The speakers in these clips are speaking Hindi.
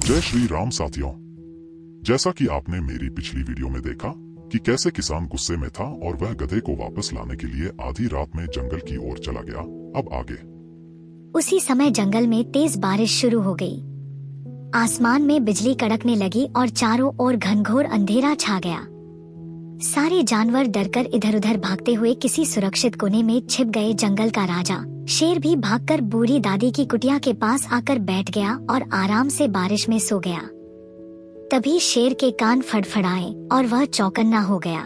जय श्री राम साथियों। जैसा कि आपने मेरी पिछली वीडियो में देखा कि कैसे किसान गुस्से में था और वह गधे को वापस लाने के लिए आधी रात में जंगल की ओर चला गया। अब आगे। उसी समय जंगल में तेज बारिश शुरू हो गई। आसमान में बिजली कड़कने लगी और चारों ओर घनघोर अंधेरा छा गया। सारे जानवर डरकर इधर-उधर भागते हुए किसी सुरक्षित कोने में छिप गए। जंगल का राजा शेर भी भागकर बूढ़ी दादी की कुटिया के पास आकर बैठ गया और आराम से बारिश में सो गया। तभी शेर के कान फड़फड़ाए और वह चौकन्ना हो गया।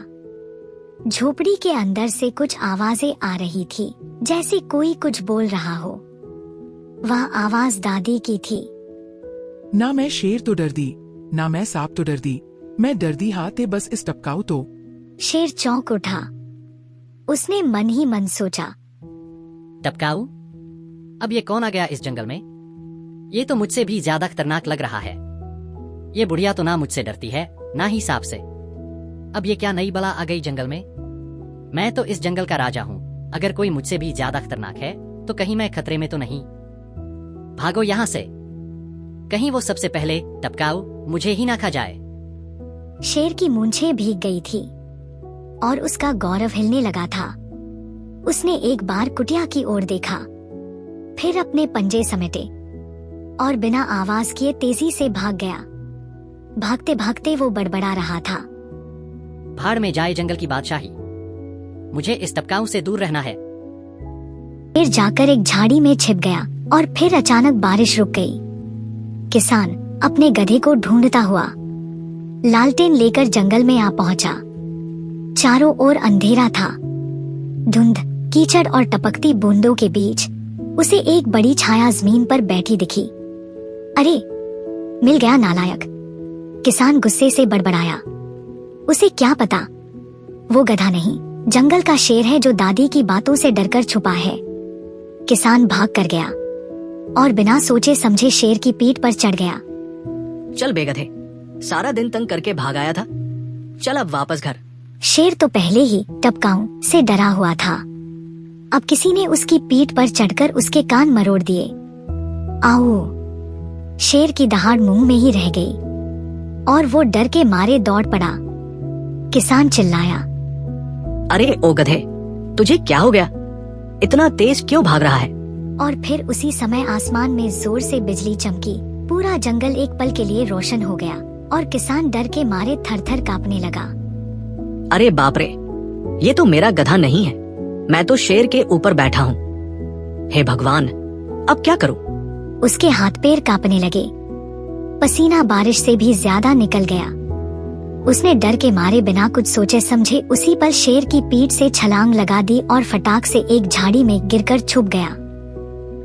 झोपड़ी के अंदर से कुछ आवाजें आ रही थी, जैसे कोई कुछ बोल रहा हो। वह आवाज दादी की थी। ना मैं शेर तो डरदी, ना मैं सांप तो डरदी, मैं डरदी हाथे बस इस टपकाऊ तो। शेर चौंक उठा। उसने मन ही मन सोचा, टपकाऊ, अब ये कौन आ गया इस जंगल में? ये तो मुझसे भी ज्यादा खतरनाक लग रहा है। ये बुढ़िया तो ना मुझसे डरती है, ना ही सांप से। अब ये क्या नई बला आ गई जंगल में? मैं तो इस जंगल का राजा हूँ। अगर कोई मुझसे भी ज्यादा खतरनाक है तो कहीं मैं खतरे में तो नहीं? भागो यहाँ से, कहीं वो सबसे पहले टपकाऊ मुझे ही ना खा जाए। शेर की मूंछें भीग गई थी और उसका गौरव हिलने लगा था। उसने एक बार कुटिया की ओर देखा, फिर अपने पंजे समेटे और बिना आवाज किए तेजी से भाग गया। भागते भागते वो बड़बड़ा रहा था, भाड़ में जाए जंगल की बादशाही, मुझे इस टपकाऊ से दूर रहना है। फिर जाकर एक झाड़ी में छिप गया और फिर अचानक बारिश रुक गई। किसान अपने गधे को ढूंढता हुआ लालटेन लेकर जंगल में आ पहुंचा। चारों ओर अंधेरा था। धुंध, कीचड़ और टपकती बूंदों के बीच उसे एक बड़ी छाया जमीन पर बैठी दिखी। अरे, मिल गया नालायक, किसान गुस्से से बड़बड़ाया। उसे क्या पता, वो गधा नहीं, जंगल का शेर है जो दादी की बातों से डरकर छुपा है। किसान भाग कर गया और बिना सोचे समझे शेर की पीठ पर चढ़ गया। चल बे गधे, सारा दिन तंग करके भाग आया था, चल अब वापस घर। शेर तो पहले ही टपकाऊ से डरा हुआ था। अब किसी ने उसकी पीठ पर चढ़कर उसके कान मरोड़ दिए। आओ! शेर की दहाड़ मुंह में ही रह गई और वो डर के मारे दौड़ पड़ा। किसान चिल्लाया, अरे ओ गधे, तुझे क्या हो गया? इतना तेज क्यों भाग रहा है? और फिर उसी समय आसमान में जोर से बिजली चमकी। पूरा जंगल एक पल के लिए रोशन हो गया और किसान डर के मारे थर-थर कांपने लगा। अरे बाप रे, ये तो मेरा गधा नहीं है, मैं तो शेर के ऊपर बैठा हूँ। हे भगवान, अब क्या करूँ? उसके हाथ पैर कांपने लगे। पसीना बारिश से भी ज्यादा निकल गया। उसने डर के मारे बिना कुछ सोचे समझे उसी पर शेर की पीठ से छलांग लगा दी और फटाक से एक झाड़ी में गिरकर छुप गया।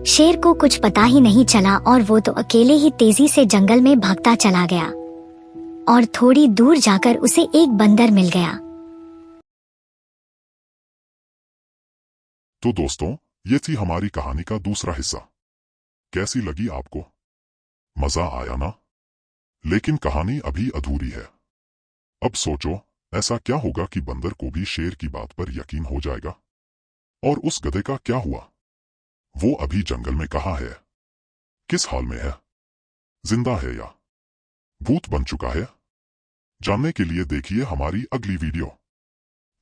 शेर को कुछ पता ही नहीं चला और वो तो अकेले ही तेजी से जंगल में भागता चला गया और थोड़ी दूर जाकर उसे एक बंदर मिल गया। तो दोस्तों, ये थी हमारी कहानी का दूसरा हिस्सा। कैसी लगी आपको? मजा आया ना? लेकिन कहानी अभी अधूरी है। अब सोचो, ऐसा क्या होगा कि बंदर को भी शेर की बात पर यकीन हो जाएगा? और उस गधे का क्या हुआ? वो अभी जंगल में कहाँ है? किस हाल में है? जिंदा है या भूत बन चुका है? जानने के लिए देखिए हमारी अगली वीडियो।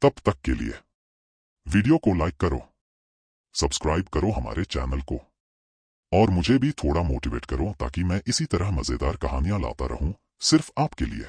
तब तक के लिए वीडियो को लाइक करो, सब्सक्राइब करो हमारे चैनल को और मुझे भी थोड़ा मोटिवेट करो ताकि मैं इसी तरह मजेदार कहानियां लाता रहूं सिर्फ आपके लिए।